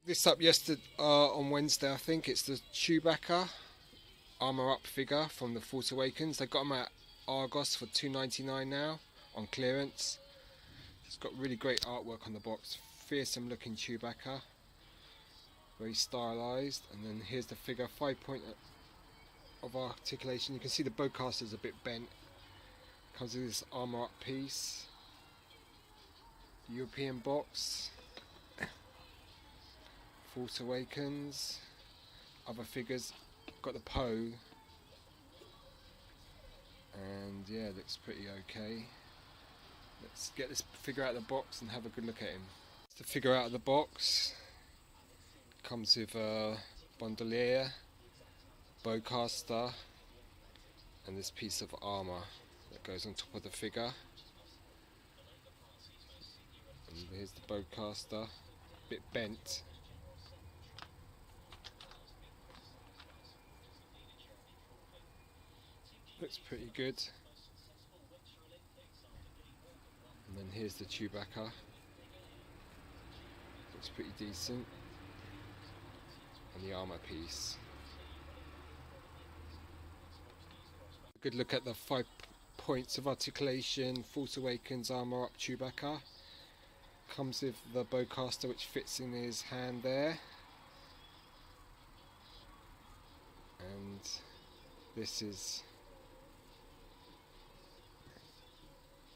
This up yesterday on Wednesday, I think. It's the Chewbacca Armour Up figure from the Force Awakens. They got them at Argos for $2.99 now on clearance. It's got really great artwork on the box. Fearsome looking Chewbacca, very stylised. And then here's the figure, 5-point of articulation. You can see the bowcaster's a bit bent. Comes with this Armour Up piece. European box. Force Awakens. Other figures. Got the Poe. And yeah, looks pretty okay. Let's get this figure out of the box and have a good look at him. The figure out of the box comes with a bandolier, bowcaster, and this piece of armour that goes on top of the figure. And here's the bowcaster, a bit bent. Looks pretty good. And then here's the Chewbacca. Looks pretty decent. And the armour piece. A good look at the 5 points of articulation Force Awakens Armour Up Chewbacca. Comes with the bowcaster which fits in his hand there. And this is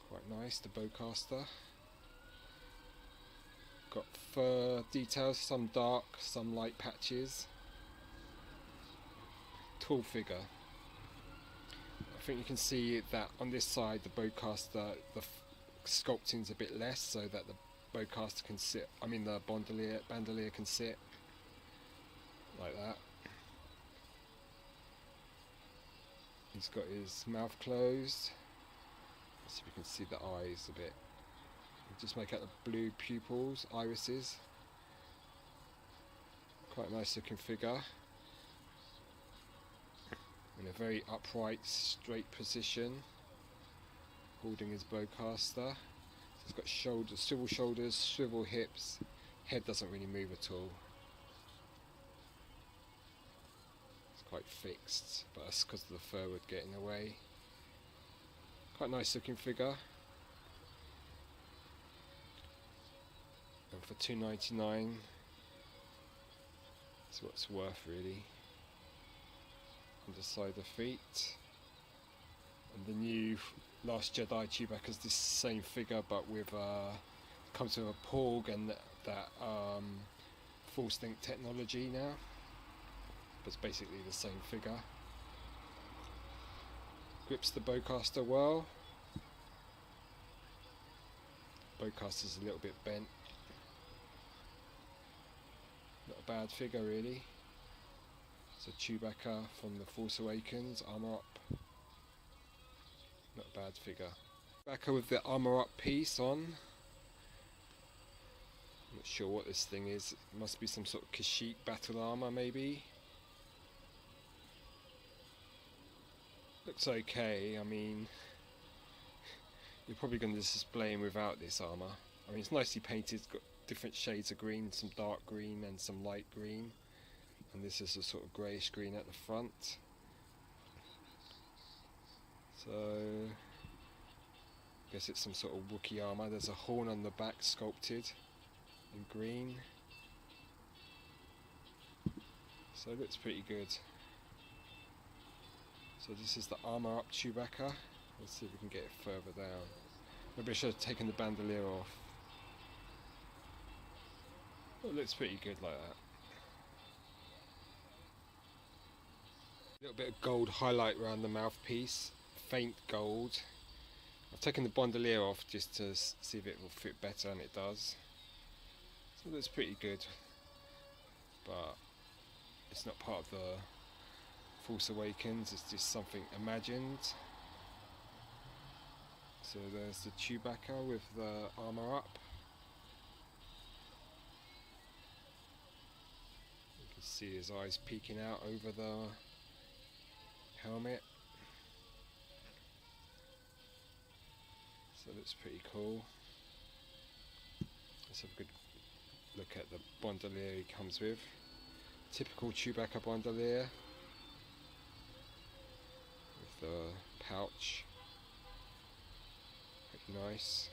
quite nice, the bowcaster. Got fur details, some dark, some light patches. Tall figure. I think you can see that on this side the bowcaster, the sculpting's a bit less so that the bowcaster can sit, the bandolier can sit like that. He's got his mouth closed. So you can see the eyes a bit. Just make out the blue pupils, irises. Quite a nice looking figure. In a very upright, straight position. Holding his bowcaster. He's got swivel shoulders, swivel hips. Head doesn't really move at all. It's quite fixed, but that's because of the fur wood getting away. Quite nice looking figure. And for $2.99, that's what it's worth really. Underside the feet. And the new Last Jedi Chewbacca's this same figure, but with comes with a porg and that Force Link technology now. But it's basically the same figure. Grips the bowcaster well. Bowcaster's a little bit bent. Not a bad figure really. It's a Chewbacca from the Force Awakens, Armour Up. Not a bad figure. Chewbacca with the Armour Up piece on. Not sure what this thing is. It must be some sort of Kashyyyk battle armour maybe. Looks okay. You're probably going to display him without this armour. It's nicely painted, it's got different shades of green, some dark green and some light green. And this is a sort of greyish green at the front. So, I guess it's some sort of Wookiee armour. There's a horn on the back sculpted in green. So it looks pretty good. So this is the Armour Up Chewbacca. Let's see if we can get it further down. Maybe I should have taken the bandolier off. Oh, it looks pretty good like that. A little bit of gold highlight around the mouthpiece. Faint gold. I've taken the bandolier off just to see if it will fit better, and it does. So it looks pretty good. But it's not part of the Force Awakens, it's just something imagined. So there's the Chewbacca with the armour up. You can see his eyes peeking out over the helmet. So it looks pretty cool. Let's have a good look at the bandolier he comes with. Typical Chewbacca bandolier with the pouch. Pretty nice.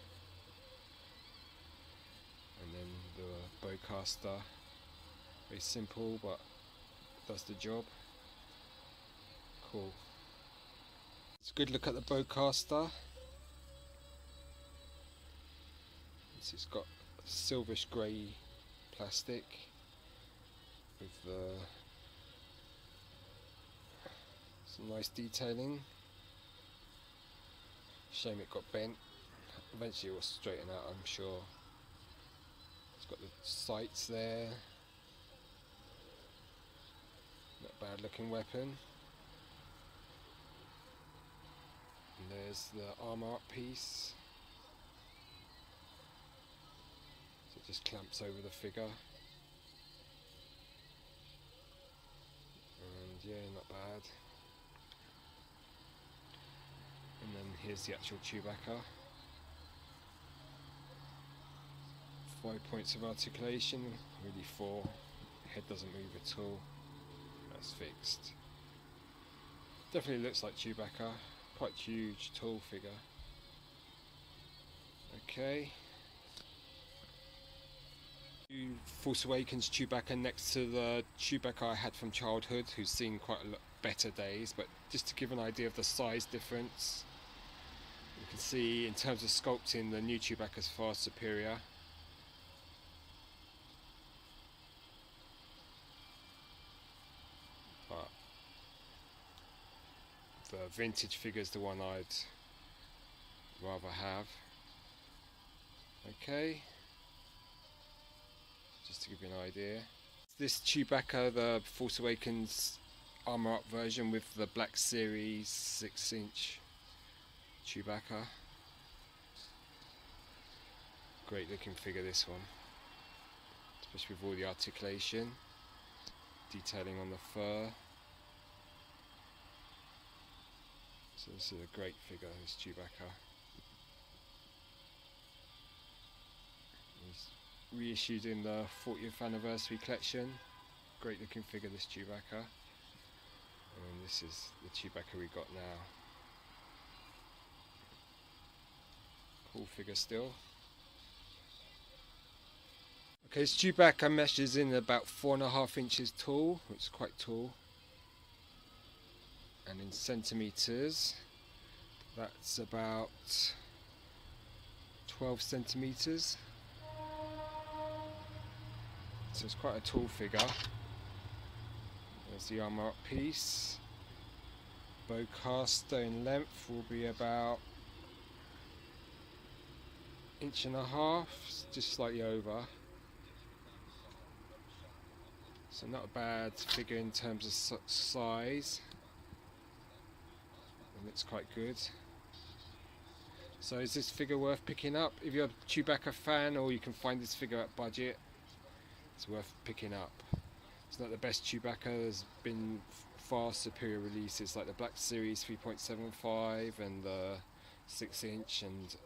And then the bowcaster. Very simple, but does the job. Cool. It's a good look at the bowcaster. It's got silverish grey plastic with some nice detailing. Shame it got bent. Eventually it will straighten out, I'm sure. It's got the sights there. Not a bad looking weapon. And there's the armour up piece. So it just clamps over the figure. And yeah, not bad. And then here's the actual Chewbacca. 5 points of articulation, really 4. Head doesn't move at all. That's fixed. Definitely looks like Chewbacca. Quite huge, tall figure. Okay. Force Awakens Chewbacca next to the Chewbacca I had from childhood, who's seen quite a lot better days, but just to give an idea of the size difference, you can see in terms of sculpting the new Chewbacca is far superior. But the vintage figure is the one I'd rather have. Okay. Just to give you an idea. This Chewbacca, the Force Awakens Armour Up version with the Black Series 6-inch Chewbacca. Great looking figure, this one. Especially with all the articulation, detailing on the fur. So this is a great figure, this Chewbacca. Reissued in the 40th anniversary collection. Great looking figure, this Chewbacca. And this is the Chewbacca we got now. Cool figure still. Okay, this Chewbacca measures in about 4.5 inches tall, which is quite tall. And in centimetres, that's about 12 centimetres. So it's quite a tall figure. There's the armour up piece. Bowcaster in length will be about 1.5 inches, just slightly over. So not a bad figure in terms of size. It looks quite good. So is this figure worth picking up? If you're a Chewbacca fan, or you can find this figure at budget, it's worth picking up. It's not the best Chewbacca. There's been far superior releases like the Black Series 3.75 and the 6-inch, and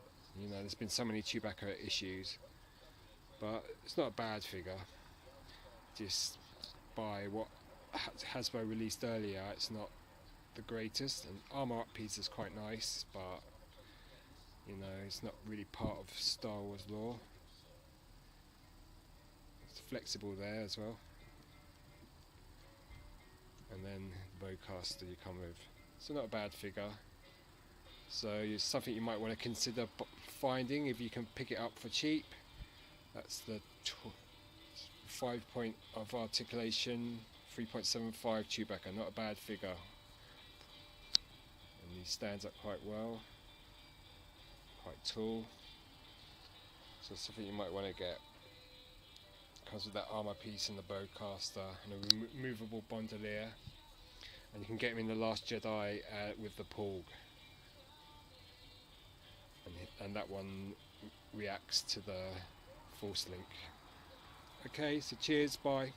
you know, there's been so many Chewbacca issues. But it's not a bad figure. Just by what Hasbro released earlier, it's not the greatest. And armour up piece is quite nice, but you know, it's not really part of Star Wars lore. Flexible there as well, and then bowcaster you come with. So not a bad figure. So it's something you might want to consider finding if you can pick it up for cheap. That's the 5 point of articulation, 3.75 Chewbacca. Not a bad figure, and he stands up quite well, quite tall. So it's something you might want to get. Comes with that armour piece and the bowcaster and a removable bandolier, and you can get him in The Last Jedi with the Porg, and that one reacts to the Force link. Okay, so cheers, bye.